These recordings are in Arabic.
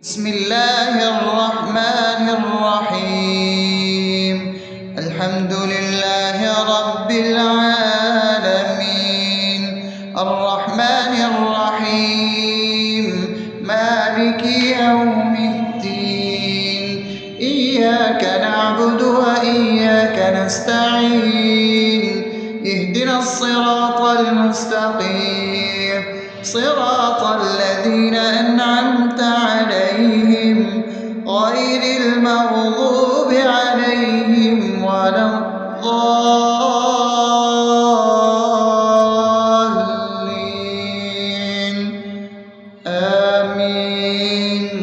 بسم الله الرحمن الرحيم. الحمد لله رب العالمين، الرحمن الرحيم، مالك يوم الدين. إياك نعبد وإياك نستعين، اهدنا الصراط المستقيم، صراط الذين أنعمت عليهم غير المغضوب عليهم ولا الضالين. آمين.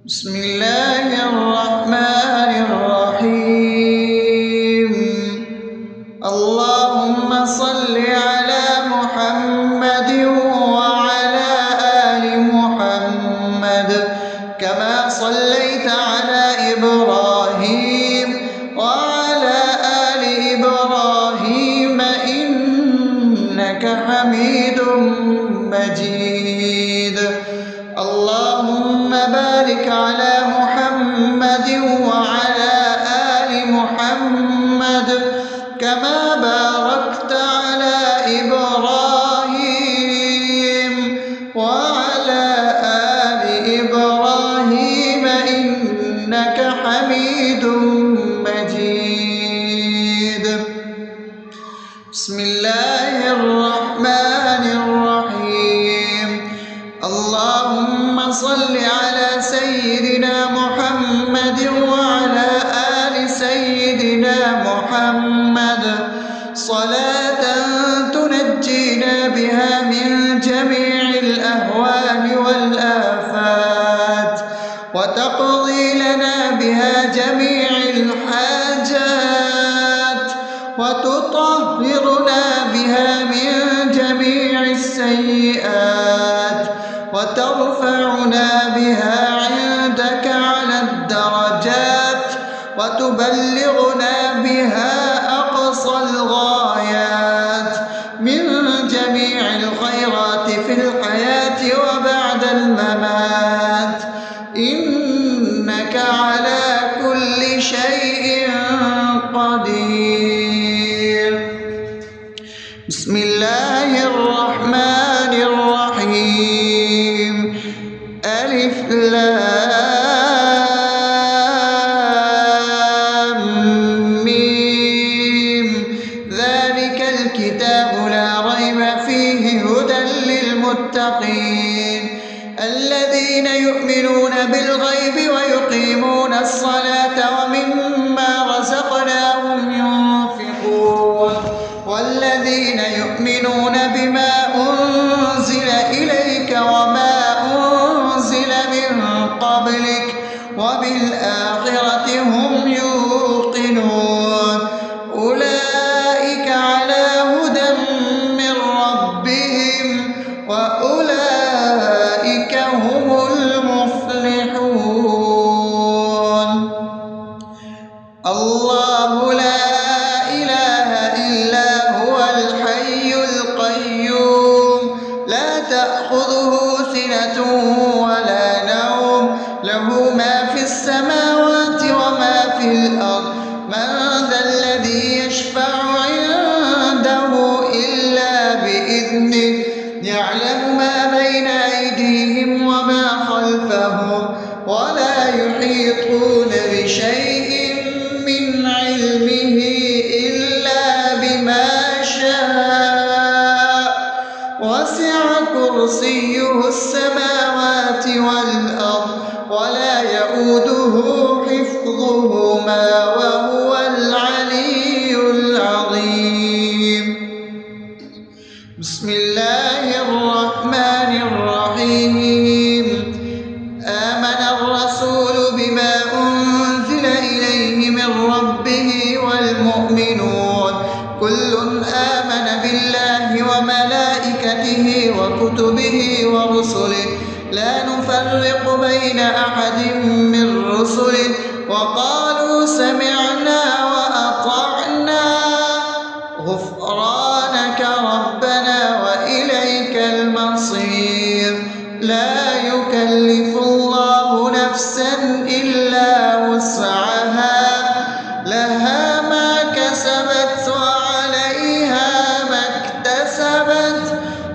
بسم الله الرحمن الرحيم. اللهم صل على محمد وعلى آل محمد كما صليت على إبراهيم وعلى آل إبراهيم إنك حميد مجيد. اللهم بارك على محمد وعلى آل محمد كما باركت على إبراهيم وعلى آل إبراهيم إنك حميد مجيد. بسم الله الرحمن الرحيم. اللهم صل على سيدنا محمد وعلى آل سيدنا محمد صلاة تنجينا بها من جميع الأهوال والآفات، وتقضي لنا بها جميع الحاجات، وتطهرنا بها من جميع السيئات، وترفعنا بها عندك على الدرجات، وتبلغنا بها أقصى الغايات من جميع الخيرات في الحياة وبعد الممات، إنك على كل شيء قدير. بسم الله الرحمن الرحيم. ألف لام ميم. ذلك الكتاب لا ريب فيه هدى للمتقين الذين يؤمنون بالغيب ويقيمون الصلاة ومما رزقناهم ينفقون والذين يؤمنون بما أنزل إليك وما أنزل من قبلك وبالآخرة هم يوقنون أولئك على هدى من ربهم وأولئك هم المفلحون. الله لا إله إلا هو الحي القيوم لا تأخذه سنة ولا نوم له ما في السماوات وما في الأرض من ذا الذي يشفع عنده إلا بإذنه يعلم ما بين أيديهم وما خلفهم ولا يحيطون بشيء من علمه إلا بما شاء وسع كرسيه السماوات والأرض ولا يؤوده حفظهما وهو العلي العظيم. بسم الله الرحمن الرحيم. آمن الرسول بما أنزل إليه من ربه والمؤمنون كل آمن بالله وملائكته وكتبه ورسله لا نفرق بين أحد من رسله وقالوا سمعنا وأطعنا غفرانك ربنا وإليك المصير. لا يكلف يكلف الله نفسا إلا وسعها لها ما كسبت وعليها ما اكتسبت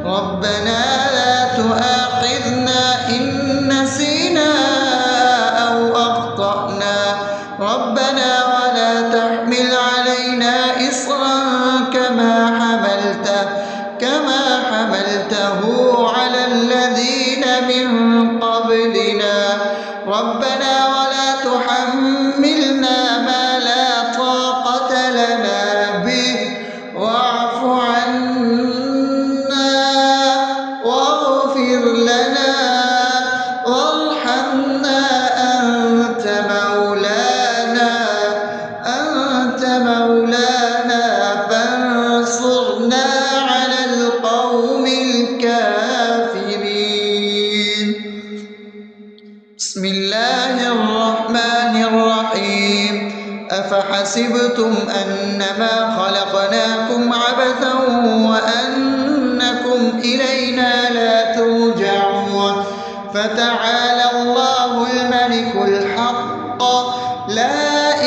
ربنا لا تؤاخذنا إن نسينا أو أخطأنا ربنا ولا تحمل علينا إصرا كما حملته على الذين من قبلنا ربنا ولا تحملنا ما لا طاقة لنا به واعف عنا واغفر لنا وارحمنا أنت مولانا فانصرنا على القوم الكافرين. بسم الله الرحمن الرحيم أفحسبتم أنما خلقناكم عبثا وأنكم إلينا لا ترجعون فتعالى الله الملك الحق لا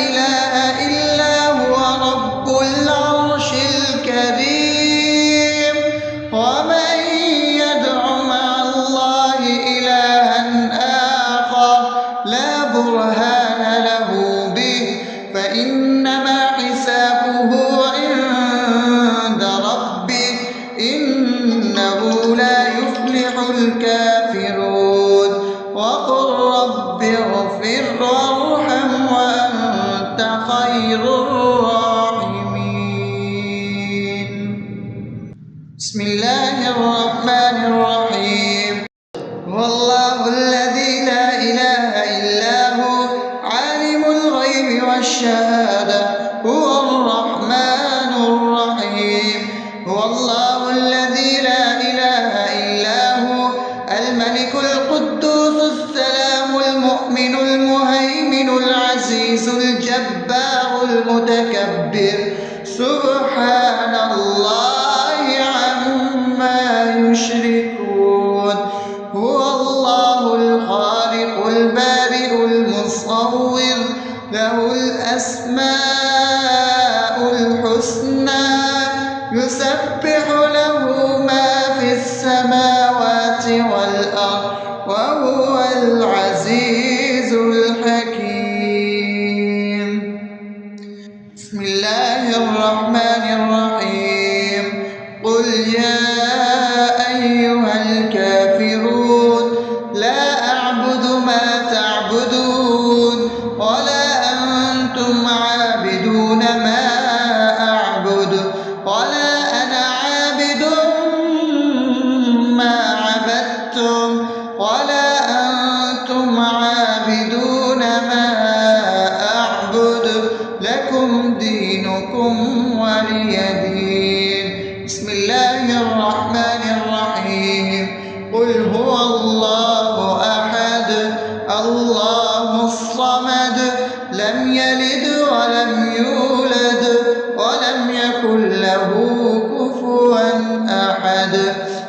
إله إلا هو رب العرش الكريم ومن يدع مع الله إلها آخر لا برهان له به فإنما حسابه عند ربه إنه لا يفلح الكافرون وقل رب اغفر وارحم وأنت خير الراحمين. بسم الله الرحمن الرحيم هو الله الذي لا إله إلا هو عالم الغيب والشهادة هو الرحمن الرحيم هو الله الذي لا إله إلا هو الملك القدوس السلام المؤمن المهيمن العزيز الجبار المتكبر سبحان الله عما يشركون هو الله الخالق البارئ المصور له الأسماء الحسنى يسبح له ما في السماوات والأرض وهو العزيز الحكيم. بسم الله الرحمن الرحيم قل يا أيها الكافرون لا أعبد ما تعبدون ولا أنتم عابدون ما أعبد ولا أنا عابد ما عبدتم ولا أنتم عابدون ما أعبد لكم دينكم ولي دين. بسم الله الرحمن الرحيم قل هو الله أحد الله الصمد لم يلد ولم يولد ولم يكن له كفوا أحد.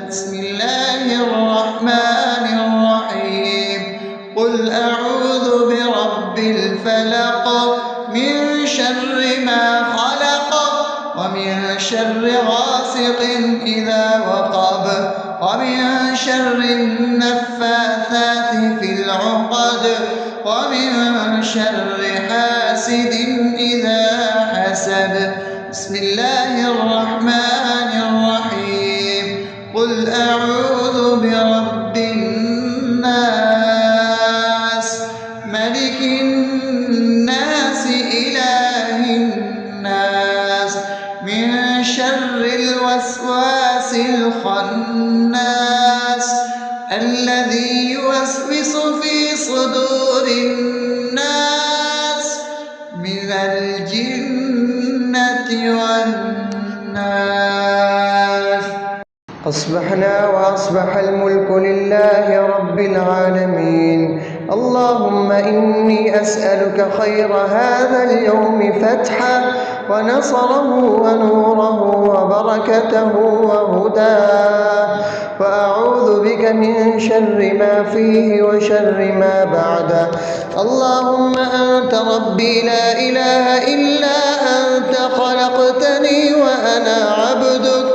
بسم الله الرحمن الرحيم قل أعوذ برب الفلق من شر ما خلق ومن شر غاسق إذا وقب ومن شر النفاثات في العقد ومن شر حاسد إذا حسد. بسم الله الرحمن الرحيم قل أعوذ برب الناس ملك الناس إله الناس من شر الوسواس الخناس الذي يوسوس في صدور الناس من الجنة والناس. أصبحنا وأصبح الملك لله رب العالمين. اللهم إني أسألك خير هذا اليوم فتحه ونصره ونوره وبركته وهداه، وأعوذ بك من شر ما فيه وشر ما بعده. اللهم أنت ربي لا إله إلا أنت، خلقتني وأنا عبدك،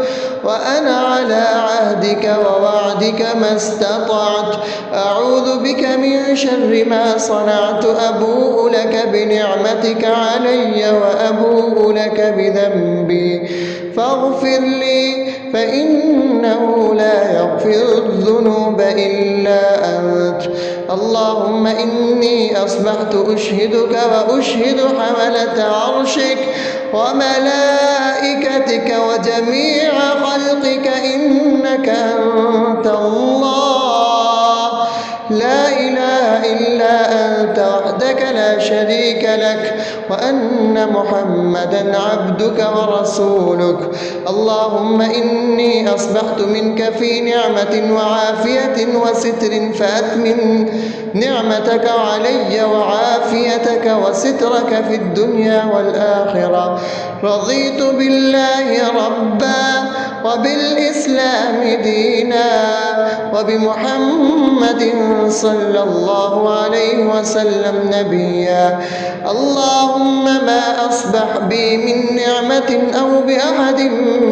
وأنا على عهدك ووعدك ما استطعت. أعوذ بك من شر ما صنعت، أبوء لك بنعمتك علي وأبوء لك بذنبي، فاغفر لي فإنه لا يغفر الذنوب إلا أنت. اللهم إني أصبحت أشهدك وأشهد حملة عرشك وملائكتك وجميع خلقك إنك أنت الله، لا إله إلا أنت وحدك لا شريك لك، وأن محمدا عبدك ورسولك. اللهم إني أصبحت منك في نعمة وعافية وستر، فأتمم نعمتك علي وعافيتك وسترك في الدنيا والآخرة. رضيت بالله ربا وبالإسلام دينا وبمحمد صلى الله عليه وسلم نبيا. اللهم ما أصبح بي من نعمة أو بأحد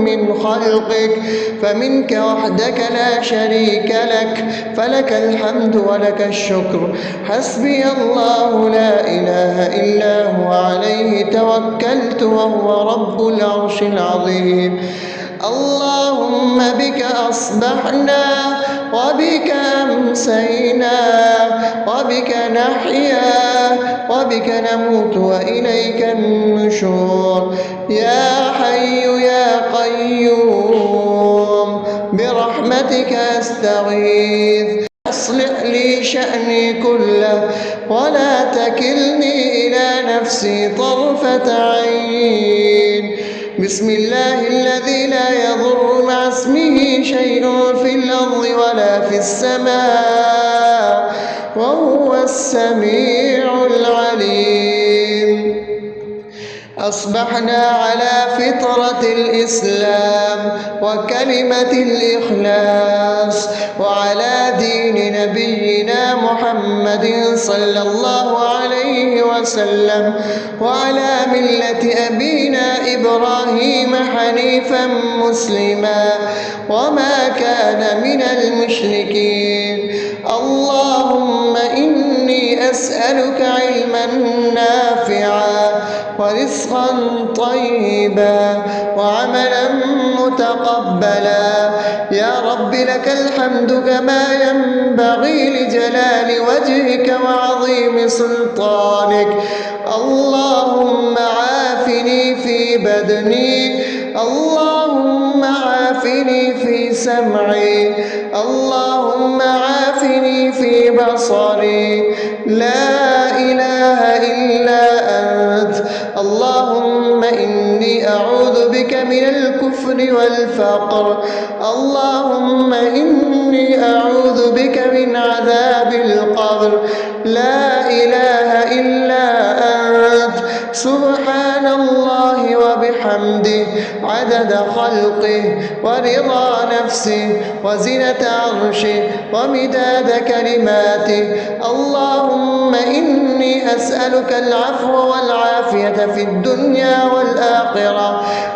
من خلقك فمنك وحدك لا شريك لك، فلك الحمد ولك الشكر. حسبي الله لا إله إلا هو، عليه توكلت وهو رب العرش العظيم. اللهم بك أصبحنا وبك أمسينا وبك نحيا وبك نموت وإليك النشور. يا حي يا قيوم برحمتك أستغيث، أصلح لي شأني كله ولا تكلني إلى نفسي طرفة عين. بسم الله الذي لا يضر مع اسمه شيء في الأرض ولا في السماء وهو السميع العليم. أصبحنا على فطرة الإسلام وكلمة الإخلاص وعلى دين نبينا محمد صلى الله عليه وسلم وعلى ملة أبينا إبراهيم حنيفا مسلما وما كان من المشركين. اللهم إني أسألك علما نافعا ورزقا طيبا وعملا متقبلا. يا رب لك الحمد كما ينبغي لجلال وجهك وعظيم سلطانك. اللهم عافني في بدني، اللهم عافني في سمعي، اللهم عافني في بصري. لا إله إلا أنت. اللهم إني أعوذ بك من الكفر والفقر. اللهم إني أعوذ بك من عذاب القبر. لا إله إلا أنت. سبحان الله وبحمده عدد خلقه ورضا نفسه وزنة عرشه ومداد كلماته. اللهم إني أسألك العفو والعافية في الدنيا والآخرة.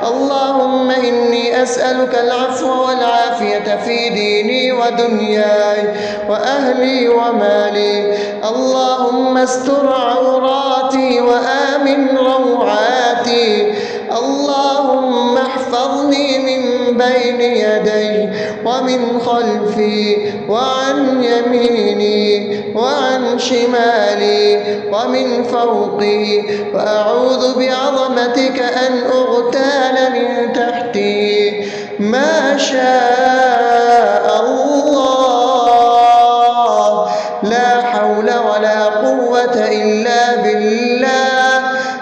اللهم إني أسألك العفو والعافية في ديني ودنياي وأهلي ومالي. اللهم استر عوراتي وآمن روعاتي. اللهم احفظني من بين يدي ومن خلفي وعن يميني وعن شمالي ومن فوقي، وأعوذ بعظمتك أن أغتال من تحتي. ما شاء الله، لا حول ولا قوة إلا بالله.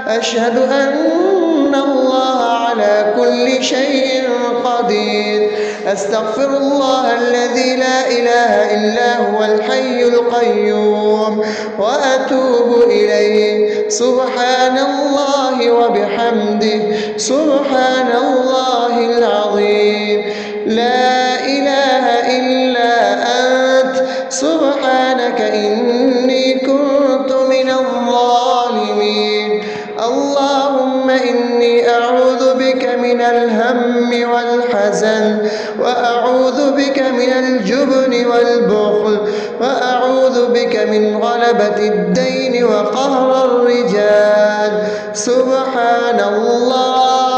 أشهد أن الله على على كل شيء قدير. أستغفر الله الذي لا إله إلا هو الحي القيوم وأتوب إليه. سبحان الله وبحمده سبحان الله العظيم. لا إله إلا أنت سبحانك إني كنت من الظالمين. اللهم إني أعوذ بك من الهم والحزن، وأعوذ بك من الجبن والبخل، وأعوذ بك من غلبة الدين وقهر الرجال. سبحان الله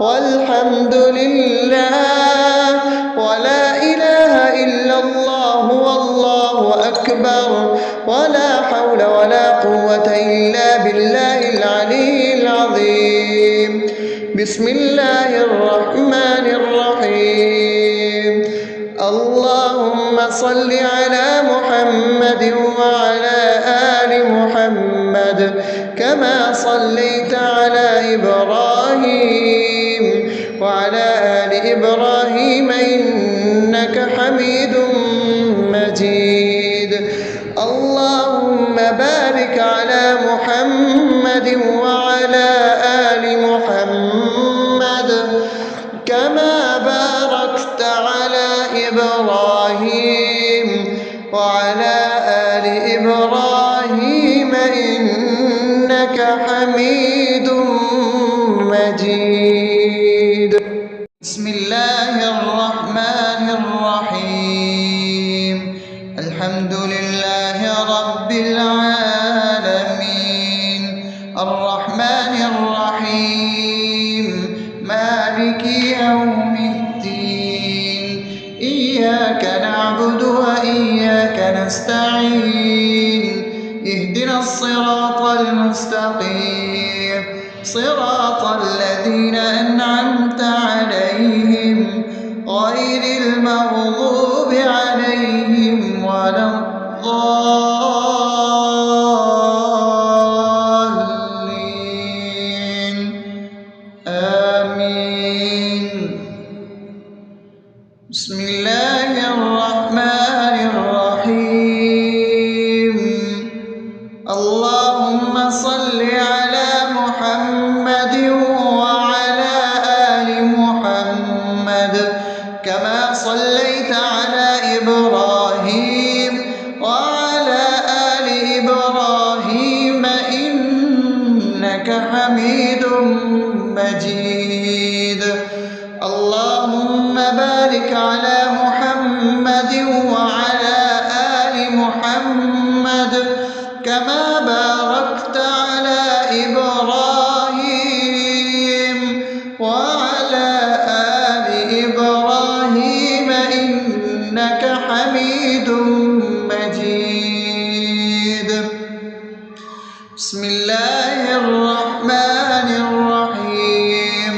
والحمد لله ولا إله إلا الله والله أكبر ولا حول ولا قوة إلا بالله العلي العظيم. بسم الله الرحمن الرحيم. اللهم صل على محمد وعلى آل محمد كما صليت على إبراهيم وعلى آل إبراهيم إنك حميد مجيد. اللهم بارك على محمد وعلى آل محمد كما باركت على إبراهيم وعلى آل إبراهيم إنك حميد مجيد. بسم الله الرحمن الرحيم. الحمد لله رب العالمين الرحمن الرحيم مالك يوم الدين. إياك نعبد وإياك نستعين. اهدنا الصراط المستقيم صراط الذين أنعمت عليهم غير المغضوب عليهم ولا الضالين. آمين. بسم الله الرحمن الرحيم. اللهم صل على محمد وعلى آل محمد كما صليت على إبراهيم وعلى آل إبراهيم إنك حميد مجيد. اللهم بارك على محمد وعلى آل محمد كما باركت على إبراهيم وعلى آل إبراهيم إنك حميد مجيد. بسم الله الرحمن الرحيم.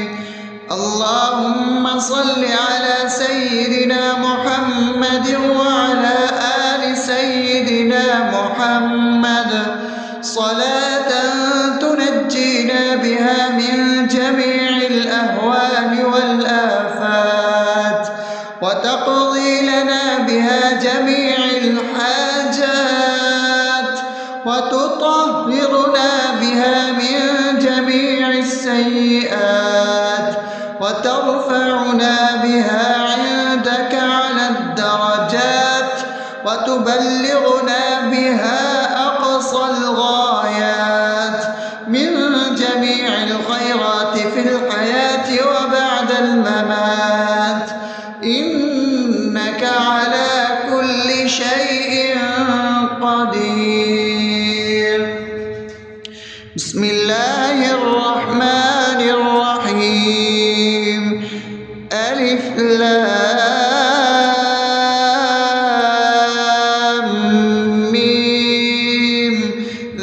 اللهم صل على سيدنا محمد وعلى آل سيدنا محمد صلاة تنجينا بها من جميع الأهوال والآفات وتقضي لنا بها جميع الحاجات وتطهرنا بها من جميع السيئات وترفعنا بها عندك على الدرجات وتبلغنا بها أقصى الغايات من جميع الخيرات في الحياة وبعد الممات إنك على كل شيء قدير. بسم الله الرحمن الرحيم. ألف لام ميم.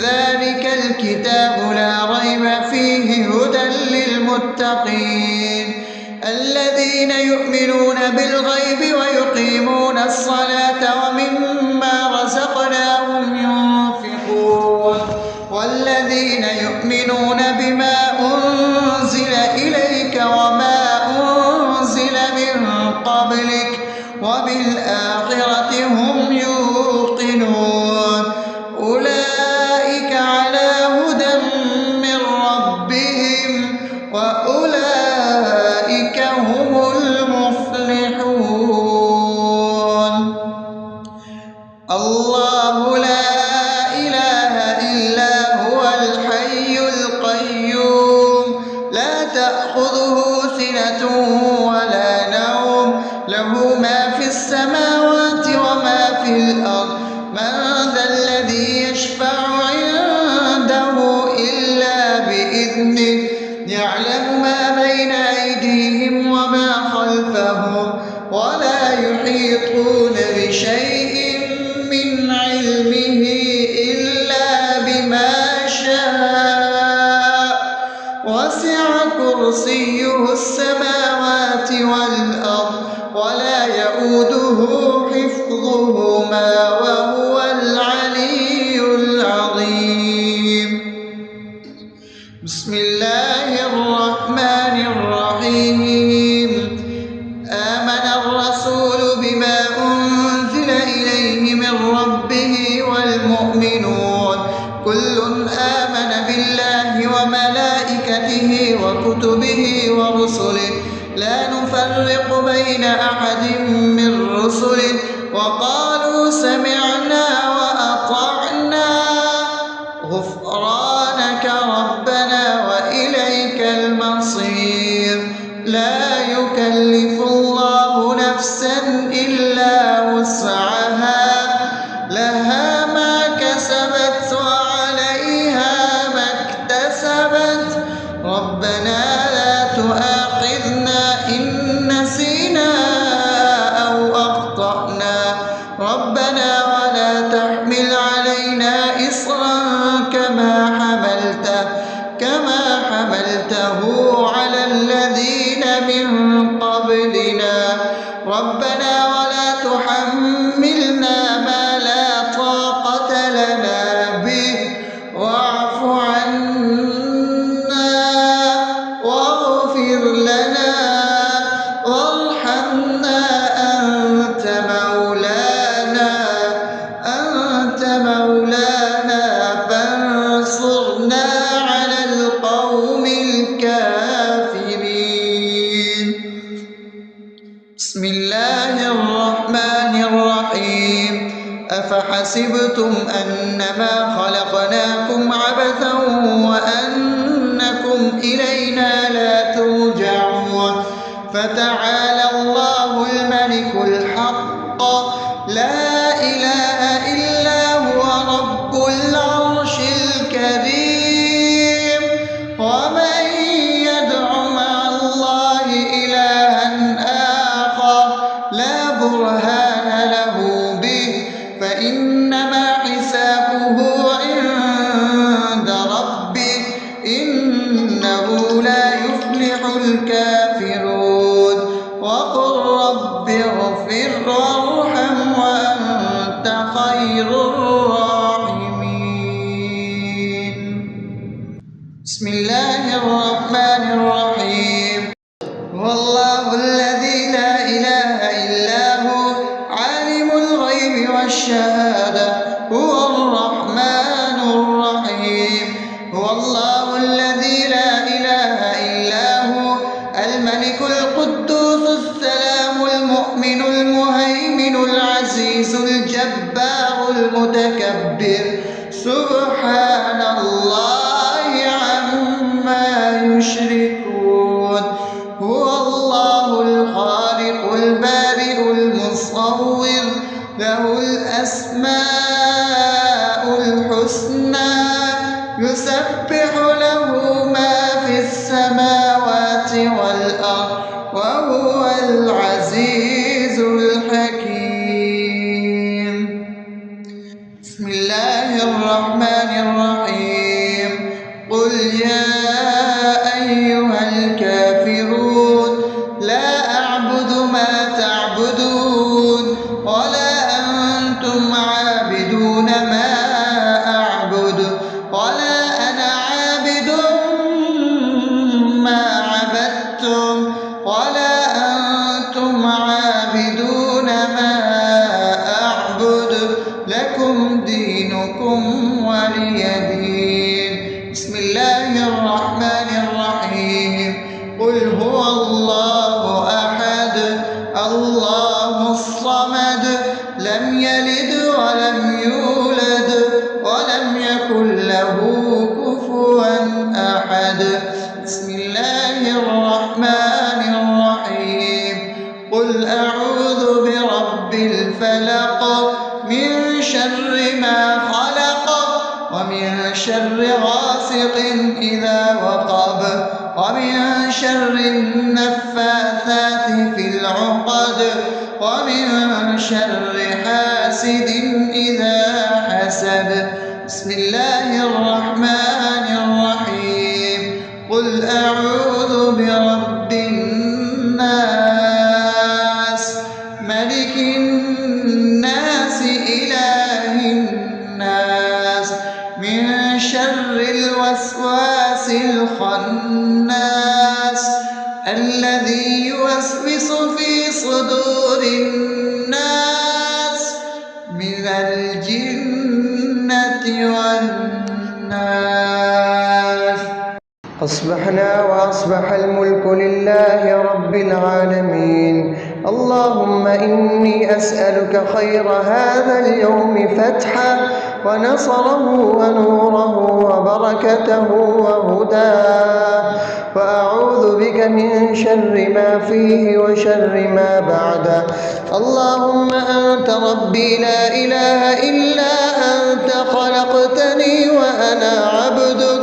ذلك الكتاب لا ريب فيه هدى للمتقين الذين يؤمنون بالغيب ويقيمون الصلاة ومما رزقناهم ينفقون والذين يؤمنون بما أنزل إليك وما يشفع عنده إلا بإذنه يعلم ما بين أيديهم وما خلفهم ولا يحيطون بشيء من علمه إلا بما شاء وسع كرسيه السماوات والأرض ولا يئوده حفظهما وهو العلي العظيم. بسم الله الرحمن الرحيم. آمن الرسول بما أنزل إليه من ربه والمؤمنون كل آمن بالله وملائكته وكتبه ورسله لا نفرق بين أحد من رسله وقالوا سمعنا وأطعنا غفرانك ربنا وإليك المصير. لا يكلف الله نفسا إلا وسعها لها ما كسبت وعليها ما اكتسبت ربنا لا تؤاخذنا إن نسينا أو أخطأنا ربنا ولا تحمل علينا إصرا كما حملته على الذين من قبلنا ربنا ولا تحملنا ما لا طاقة لنا به واعف عنا واغفر لنا وارحمنا أنت مولانا فانصرنا على القوم الكافرين. بسم الله الرحمن الرحيم. أفحسبتم أنما خلقناكم عبثا وأنكم إلينا لا ترجعون فتعالى الله الملك الحق لا إله إلا هو رب العرش الكريم. ومن يدع مع الله إلها آخر لا برهان له به فإنما حسابه عند ربه إنه لا يفلح الكافرون. وقل رب اغفر وارحم وأنت خير الراحمين. بسم الله الرحمن الرحيم. والله الذي لا إله إلا هو عالم الغيب والشهادة هو الرحمن الرحيم. هو الله الذي لا إله إلا هو الملك القدوس السلام المؤمن المهيمن العزيز الجبار المتكبر سبحان الله عما يشركون. هو الله الخالق البارئ المصور له الأسماء الحسنى يسبح له ما في السماوات والأرض وهو العزيز الحكيم. بسم الله الرحمن الرحيم. قل يا أيها الكافرون لا أعبد ما تعبدون ولا أنتم عابدون ما أعبد ولا أنا عابد ما عبدتم ولا أنتم عابدون ما أعبد لكم دينكم ولي دين. بسم الله الرحمن الرحيم. قل هو الله أحد الله الصمد لم يلد ولم يولد ولم يكن له كفوا أحد. بسم الله الرحمن الرحيم. قل أعوذ برب الفلق من شر ما خلق ومن شر غاسق إذا وقب ومن شر النفاثات في العقد ومن شر حاسد إذا حسد. بسم الله الرحمن الرحيم. قل أعوذ برب الناس ملك الناس إله الناس من شر الوسواس الخناس الذي يوسوس في صدور الناس من الجنة والناس. أصبحنا وأصبح الملك لله رب العالمين. اللهم إني أسألك خير هذا اليوم فتحه ونصره ونوره وبركته وهداه، وأعوذ بك من شر ما فيه وشر ما بعده. اللهم أنت ربي لا إله إلا أنت خلقتني وأنا عبدك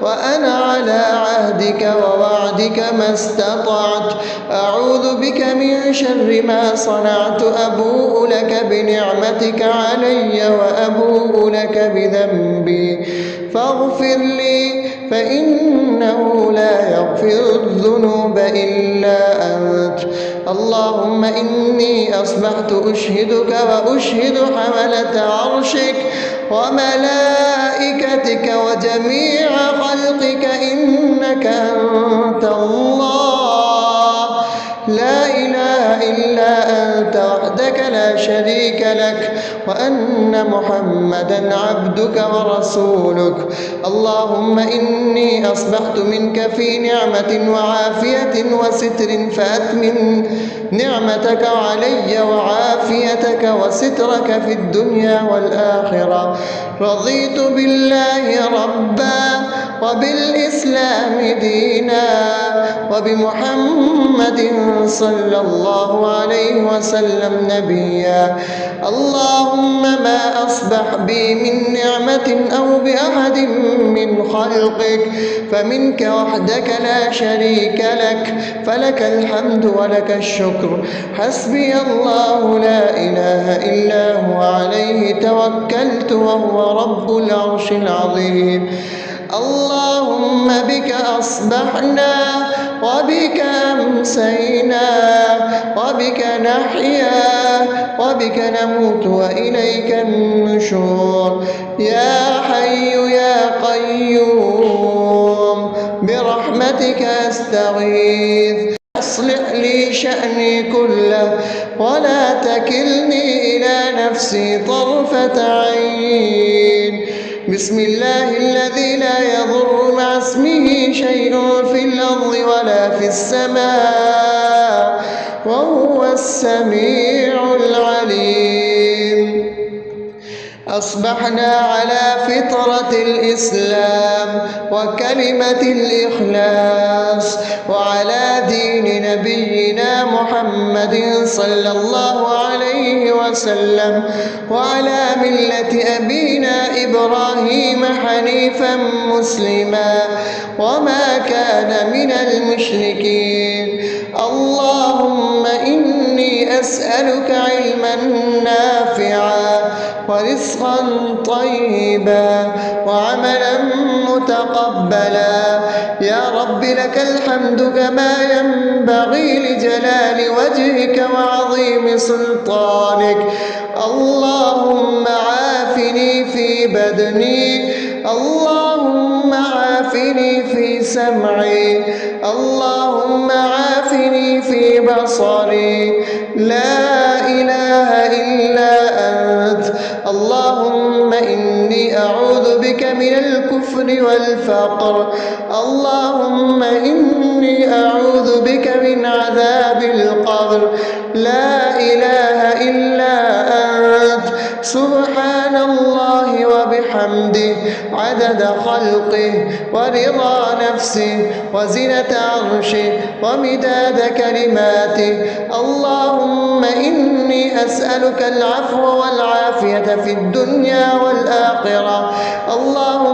وأنا على عهدك ووعدك ما استطعت. أعوذ بك من شر ما صنعت. أبوء لك بنعمتك علي وأبوء لك بذنبي فاغفر لي فإنه لا يغفر الذنوب إلا أنت. اللهم إني أصبحت أشهدك وأشهد حملة عرشك وملائكتك وجميع خلقك إنك أنت الله لا إله إلا أنت وحدك لا شريك لك، وأن محمدا عبدك ورسولك. اللهم إني أصبحت منك في نعمة وعافية وستر فأتمم نعمتك علي وعافيتك وسترك في الدنيا والآخرة. رضيت بالله ربا وبالإسلام دينا وبمحمد صلى الله عليه وسلم نبيا. اللهم ما أصبح بي من نعمة أو بأحد من خلقك فمنك وحدك لا شريك لك، فلك الحمد ولك الشكر. حسبي الله لا إله إلا هو عليه توكلت وهو رب العرش العظيم. اللهم بك أصبحنا وبك أمسينا وبك نحيا وبك نموت وإليك النشور. يا حي يا قيوم برحمتك أستغيث أصلح لي شأني كله ولا تكلني إلى نفسي طرفة عين. بسم الله الذي لا يضر مع اسمه شيء في الأرض ولا في السماء وهو السميع العليم. أصبحنا على فطرة الإسلام وكلمة الإخلاص وعلى دين نبينا محمد صلى الله عليه وسلم وعلى ملة أبينا إبراهيم حنيفا مسلما وما كان من المشركين. اللهم إني أسألك علما نافعا ورزقا طيبا وعملا متقبلا. يا رب لك الحمد كما ينبغي لجلال وجهك وعظيم سلطانك. اللهم عافني في بدني، اللهم عافني في سمعي، اللهم عافني في بصري. لا إله إلا أنت. اللهم إني أعوذ بك من الكفر والفقر. اللهم إني أعوذ بك من عذاب القبر. لا إله إلا أنت. سبحان الله وبحمده عدد خلقه ورضا نفسه وزنة عرشه ومداد كلماته. اللهم إني أسألك العفو والعافية في الدنيا والآخرة. اللهم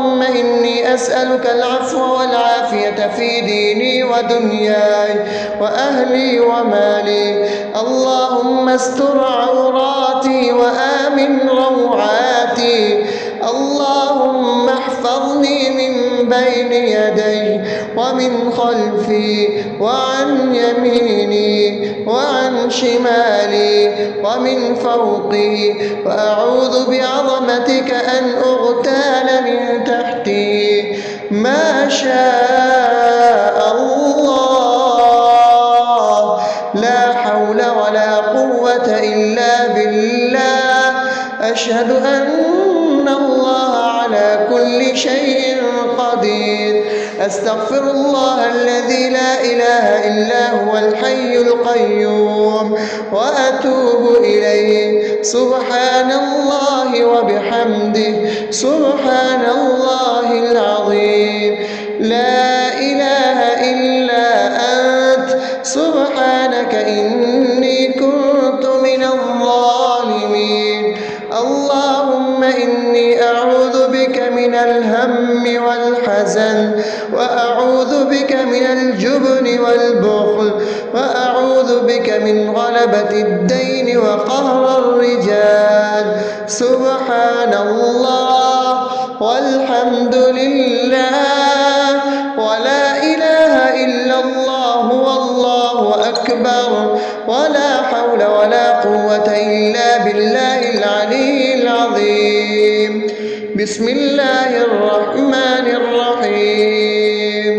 أسألك العفو والعافية في ديني ودنياي وأهلي ومالي. اللهم استر عوراتي وآمن روعاتي. اللهم احفظني من بين يدي ومن خلفي وعن يميني وعن شمالي ومن فوقي، وأعوذ بعظمتك أن أغتال من تحتي. ما شاء الله، لا حول ولا قوة إلا بالله. أشهد أن الله على كل شيء قدير. أستغفر الله الذي لا إله إلا هو الحي القيوم وأتوب إليه. سبحان الله وبحمده، سبحان الله العظيم. لا إله إلا أنت، سبحانك إني كنت من الظالمين. اللهم إني أعوذ بك من الهم والحزن، وأعوذ بك من الجبن والبخل، وأعوذ بك من غلبة الدين وقهر الرجال. سبحان الله والحمد لله ولا إله إلا الله والله أكبر، ولا حول ولا قوة إلا بالله العلي العظيم. بسم الله الرحمن الرحيم.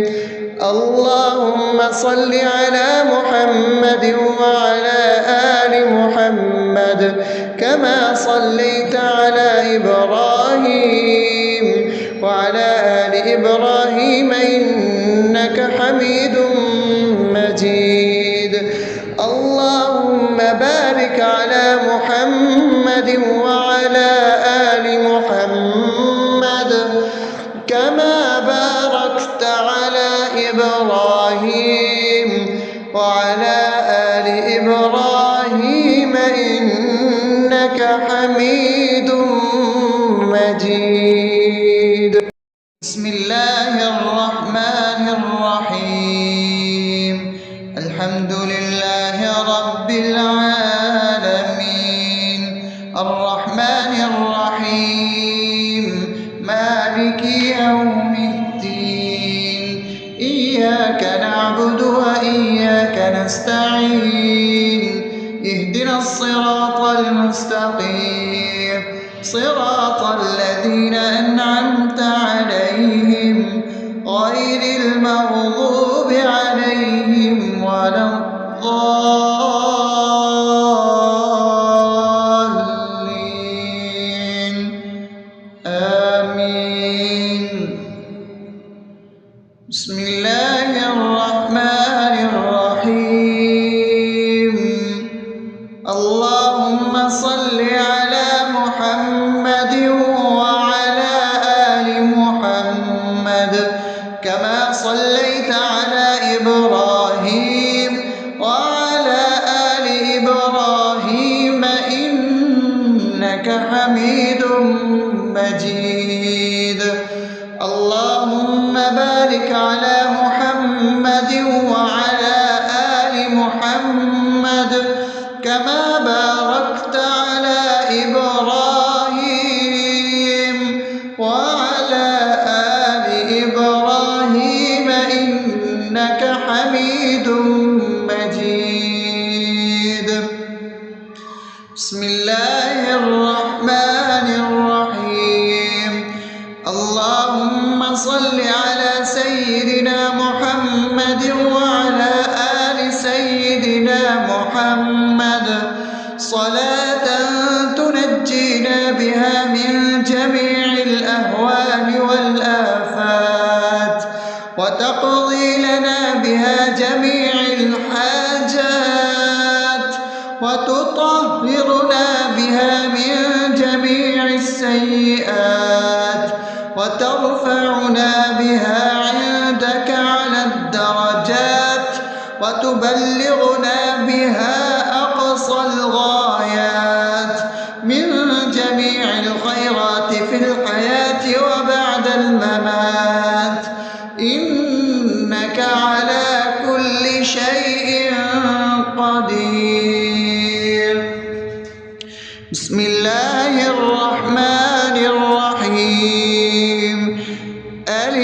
اللهم صل على محمد وعلى آل محمد كما صليت على إبراهيم وعلى آل إبراهيم إنك حميد مجيد. اللهم بارك على محمد وعلى آل محمد كما باركت على إبراهيم وعلى آل إبراهيم إنك حميد مجيد. بسم الله الرحمن الرحيم. الحمد لله رب العالمين، الرحمن الرحيم، مالك يوم الدين. إياك نعبد وإياك نستعين. اهدنا الصراط المستقيم، صراط الذين أنعمت عليهم غير المغضوب عليهم ولا الضالين. آمين. بسم الله الرحمن الرحيم. اللهم صل على محمد وعلى آل محمد كما صليت على إبراهيم وعلى آل إبراهيم إنك حميد مجيد. اللهم بارك على محمد وعلى آل محمد كما باركت على إبراهيم وعلى آل إبراهيم إنك حميد مجيد. بسم الله الرحمن الرحيم. اللهم صل على سيدنا محمد وعلى آل سيدنا محمد صلاة تنجينا بها من جميع الأهوال والآفات، وتقضي لنا بها جميع الحاجات، وتطهرنا بها من جميع السيئات، وترفعنا بها عندك على الدرجات، وتبلغنا بها أقصى الغايات من جميع الخيرات في الحياة وبعد الممات.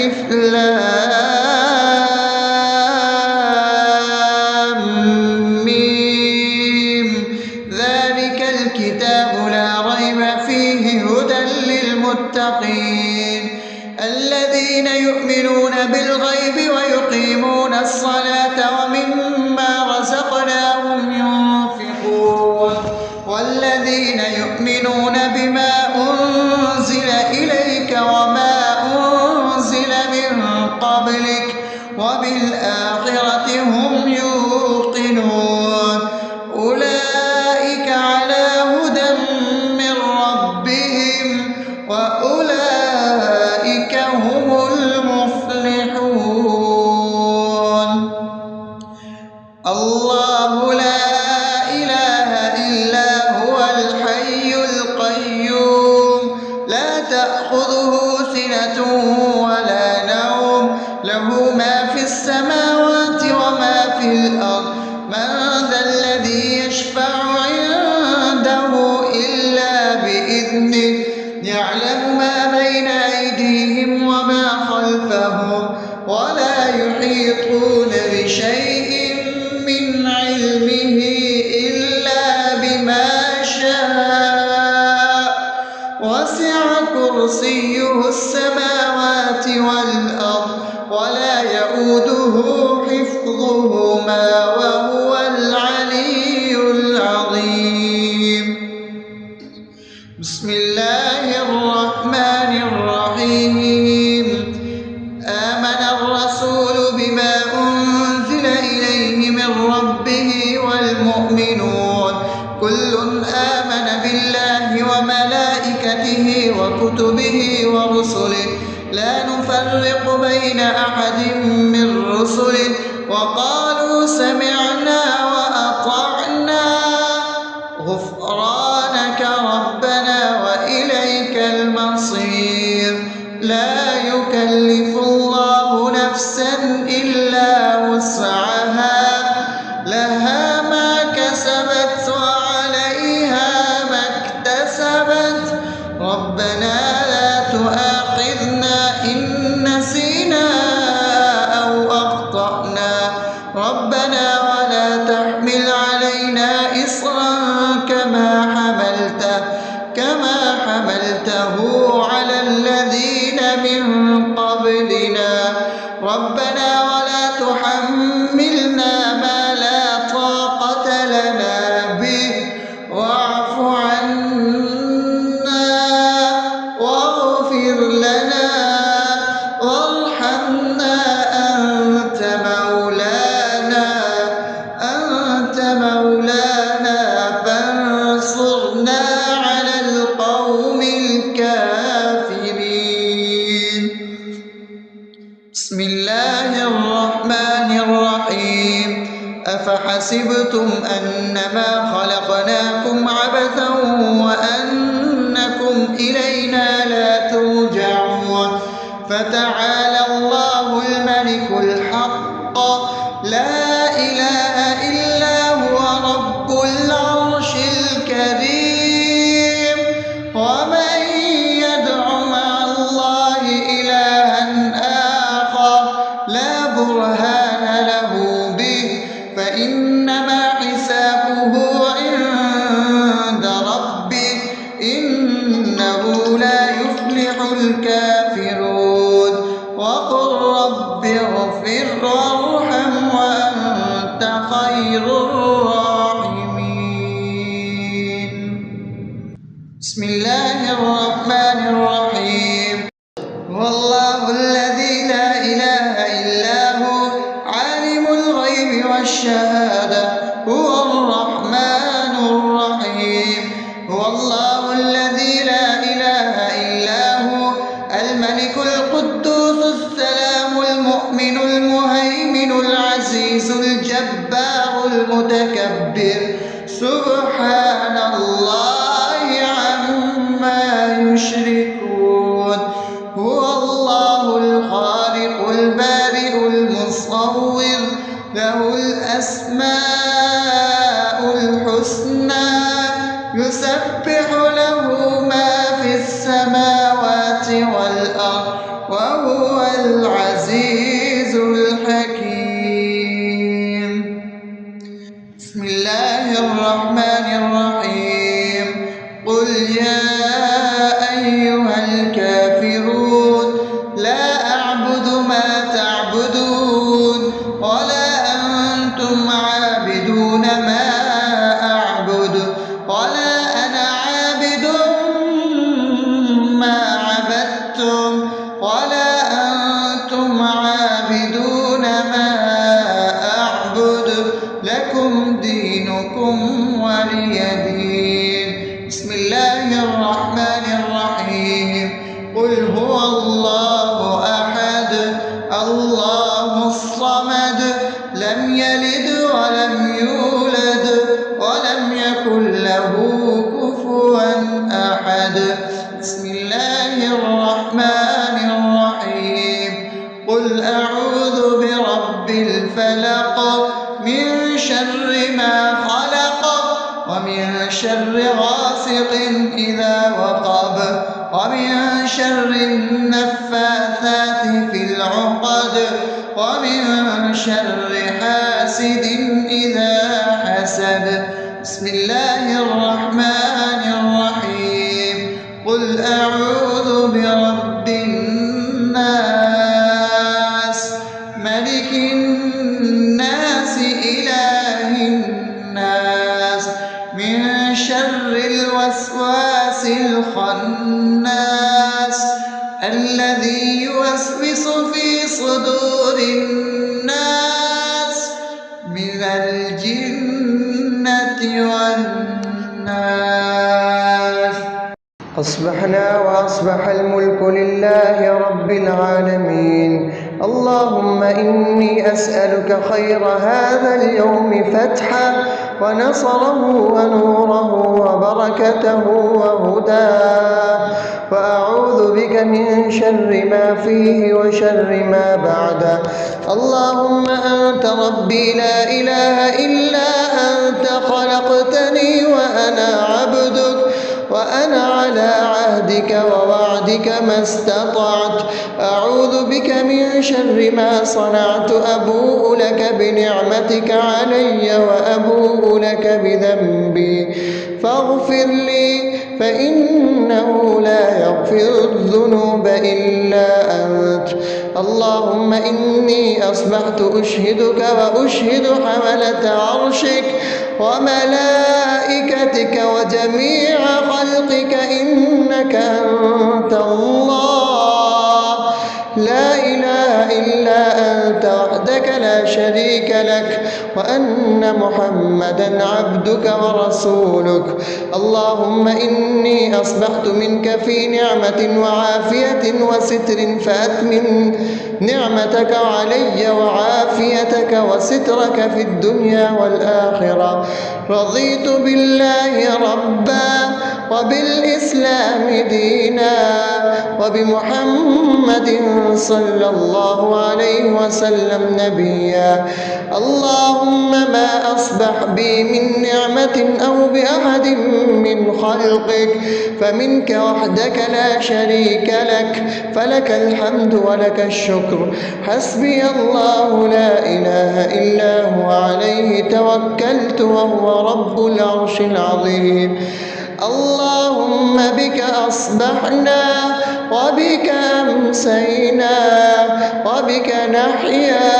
ألف لام ميم ذلك الكتاب لا ريب فيه هدى للمتقين الذين يؤمنون بالغيب ويقيمون الصلاة ومما رزقناهم ينفقون والذين يؤمنون بما أنزل إليك وما أنزل من قبلك وبالآخرة هم يوقنون أولئك على هدى من ربهم وأولئك هم المفلحون الله لا إله إلا هو الحي القيوم لا تأخذه سنة ولا نوم له ما في السماوات وما في الأرض من ذا الذي يشفع عنده إلا بإذنه يعلم ما بين أيديهم وما خلفهم ولا يحيطون بشيء من علمه إلا بما شاء وسع كرسيه السماوات والأرض ولا يؤوده حفظهما وهو العلي العظيم بسم الله الرحمن الرحيم آمن الرسول بما أنزل إليه من ربه والمؤمنون كل آمن بالله وملائكته وكتبه ورسله لا نفرق بين أحد من رسله وقالوا سمعنا وأطعنا غفرانك ربنا وإليك المصير لا يكلف الله نفسا إلا وسعها لها ما كسبت وعليها ما اكتسبت ربنا لا تؤاخذنا إن نسينا أو أخطأنا ربنا ولا تحمل علينا إصرا كما حملته على الذين من قبلنا ربنا ولا تحملنا ما لا طاقة لنا به واعف عنا واغفر لنا وارحمنا أنت مولانا فانصرنا على القوم الكافرين بسم الله الرحمن الرحيم أفحسبتم أنما خلقناكم عبثا وأنكم إلينا لا ترجعون فتعالى الله الملك الحق لا إله إلا هو رب العرش الكريم ومن يدع مع الله إلها آخر لا برهان له به فإنما حسابه عند ربه إنه لا يفلح الكافرون وقل رب اغفر وارحم وأنت خير الراحمين بسم الله الرحمن الرحيم هو الله الذي لا إله إلا هو عالم الغيب والشهادة هو الرحمن الرحيم هو الله الذي لا إله إلا هو الملك القدوس السلام المؤمن المهيمن العزيز الجبار المتكبر سبحان الله عما يشركون هو الله الخالق البارئ المصور له الأسماء الحسنى يسبح له ما في السماوات والأرض وهو العزيز الحكيم. بسم الله الرحمن الرحيم. قل يا أيها الكافرون لا أعبد ما تعبدون ولا أنتم عابدون ما أعبد ولا أنا عابد ما عبدتم ولا أنتم عابدون ما أعبد لكم دينكم ولي دين. بسم الله الرحمن الرحيم. قل هو الله أحد الله الصمد لم يلد ولم يولد ولم يكن له كفوا أحد. بسم الله الرحمن الرحيم. قل أعوذ برب الفلق من شر ما خلق ومن شر غاسق إذا وقب ومن شر النفاثات في العقد ومن شر حاسد إذا حسد. بسم الله الرحمن الرحيم. قل أعوذ برب الناس ملك الناس إله الناس من شر الوسواس الخناس الذي يوسوس في صدور الناس من الجنة والناس. أصبحنا وأصبح الملك لله رب العالمين. اللهم إني أسألك خير هذا اليوم فتحه ونصره ونوره وبركته وهداه، وأعوذ بك من شر ما فيه وشر ما بعده. اللهم أنت ربي لا إله إلا أنت خلقتني وأنا عبدك وأنا على عهدك ووعدك ما استطعت. أعوذ بك من شر ما صنعت. أبوء لك بنعمتك علي وأبوء لك بذنبي فاغفر لي فإنه لا يغفر الذنوب إلا أنت. اللهم إني أصبحت أشهدك وأشهد حملة عرشك وملائكتك وجميع خلقك إنك أنت الله لا إله إلا أنت وحدك لا شريك لك وأن محمدا عبدك ورسولك. اللهم إني أصبحت منك في نعمة وعافية وستر فأتمم نعمتك علي وعافيتك وسترك في الدنيا والآخرة. رضيت بالله ربا وبالإسلام دينا وبمحمد صلى الله عليه وسلم نبيا. اللهم ما أصبح بي من نعمة أو بأحد من خلقك فمنك وحدك لا شريك لك فلك الحمد ولك الشكر. حسبي الله لا إله إلا هو عليه توكلت وهو رب العرش العظيم. اللهم بك أصبحنا وبك أمسينا وبك نحيا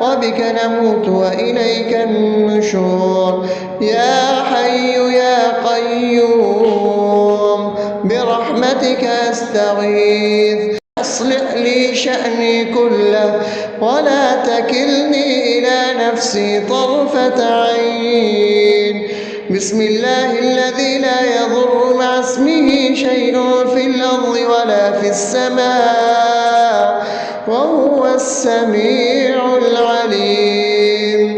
وبك نموت وإليك النشور. يا حي يا قيوم برحمتك أستغيث أصلح لي شأني كله ولا تكلني إلى نفسي طرفة عين. بسم الله الذي لا يضر مع اسمه شيء في الأرض ولا في السماء وهو السميع العليم.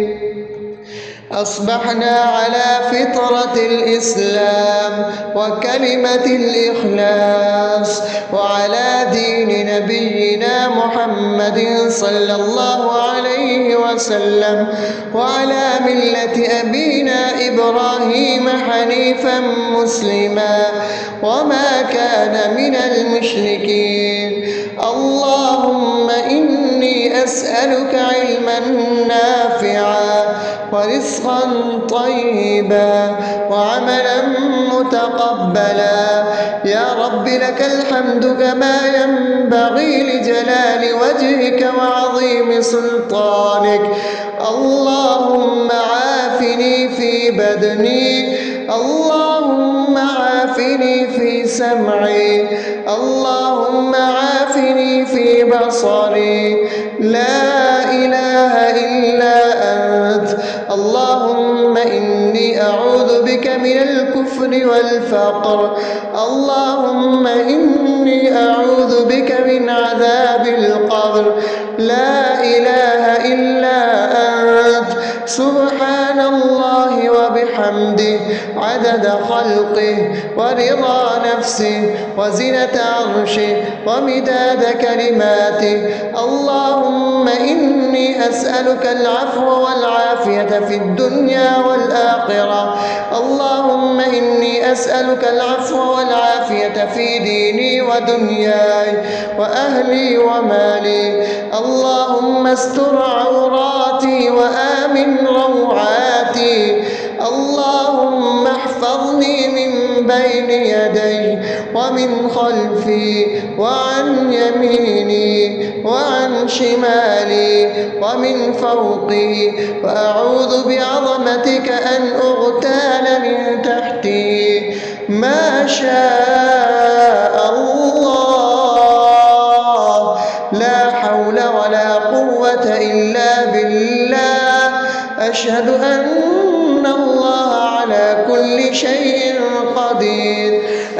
أصبحنا على فطرة الإسلام وكلمة الإخلاص وعلى دين نبينا محمد صلى الله عليه وسلم وعلى ملة أبينا إبراهيم حنيفا مسلما وما كان من المشركين. اللهم أسألك علما نافعا ورزقا طيبا وعملا متقبلا. يا رب لك الحمد كما ينبغي لجلال وجهك وعظيم سلطانك. اللهم عافني في بدني، اللهم عافني في سمعي، اللهم عافني في بصري. لا إله إلا أنت. اللهم إني أعوذ بك من الكفر والفقر، اللهم إني أعوذ بك من عذاب القبر. لا إله إلا أنت. سبحان الله وبحمده عدد خلقه ورضا نفسه وزنة عرشه ومداد كلماته. اللهم إني أسألك العفو والعافية في الدنيا والآخرة. اللهم إني أسألك العفو والعافية في ديني ودنياي وأهلي ومالي. اللهم استر عوراتي وآمن روعاتي. اللهم احفظني من بين يدي ومن خلفي وعن يميني وعن شمالي ومن فوقي، وأعوذ بعظمتك أن أغتال من تحتي. ما شاء الله، لا حول ولا قوة إلا بالله. أشهد أن الله على كل شيء قدير.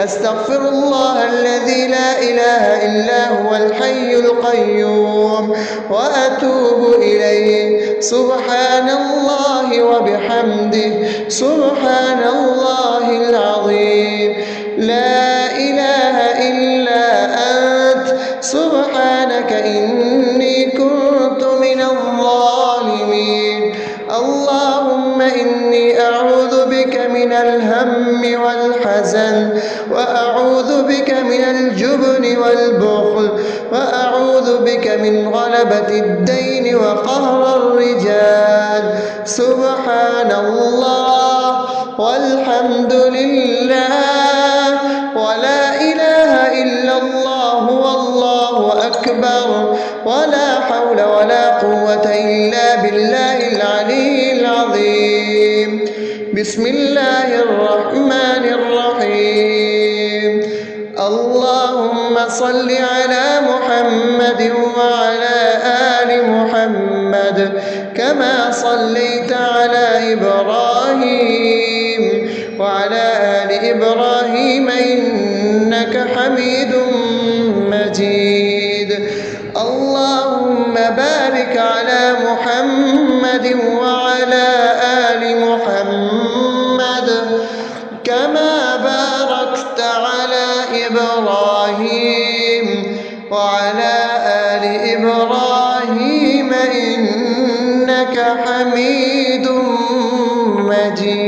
أستغفر الله الذي لا إله إلا هو الحي القيوم وأتوب إليه. سبحان الله وبحمده سبحان الله العظيم. لا إله إلا أنت. سبحانك إني كنت من الظالمين. اللهم إني أعوذ بك من الهم والحزن، وأعوذ بك من الجبن والبخل، وأعوذ بك من غلبة الدين وقهر الرجال. سبحان الله والحمد لله ولا إله إلا الله والله أكبر، ولا حول ولا قوة إلا بالله العلي العظيم. بسم الله الرحمن الرحيم. اللهم صل على محمد وعلى آل محمد كما صليت على إبراهيم وعلى آل إبراهيم إنك حميد مجيد. اللهم بارك على محمد وعلى آل محمد كما باركت على إبراهيم وعلى آل إبراهيم إنك حميد مجيد.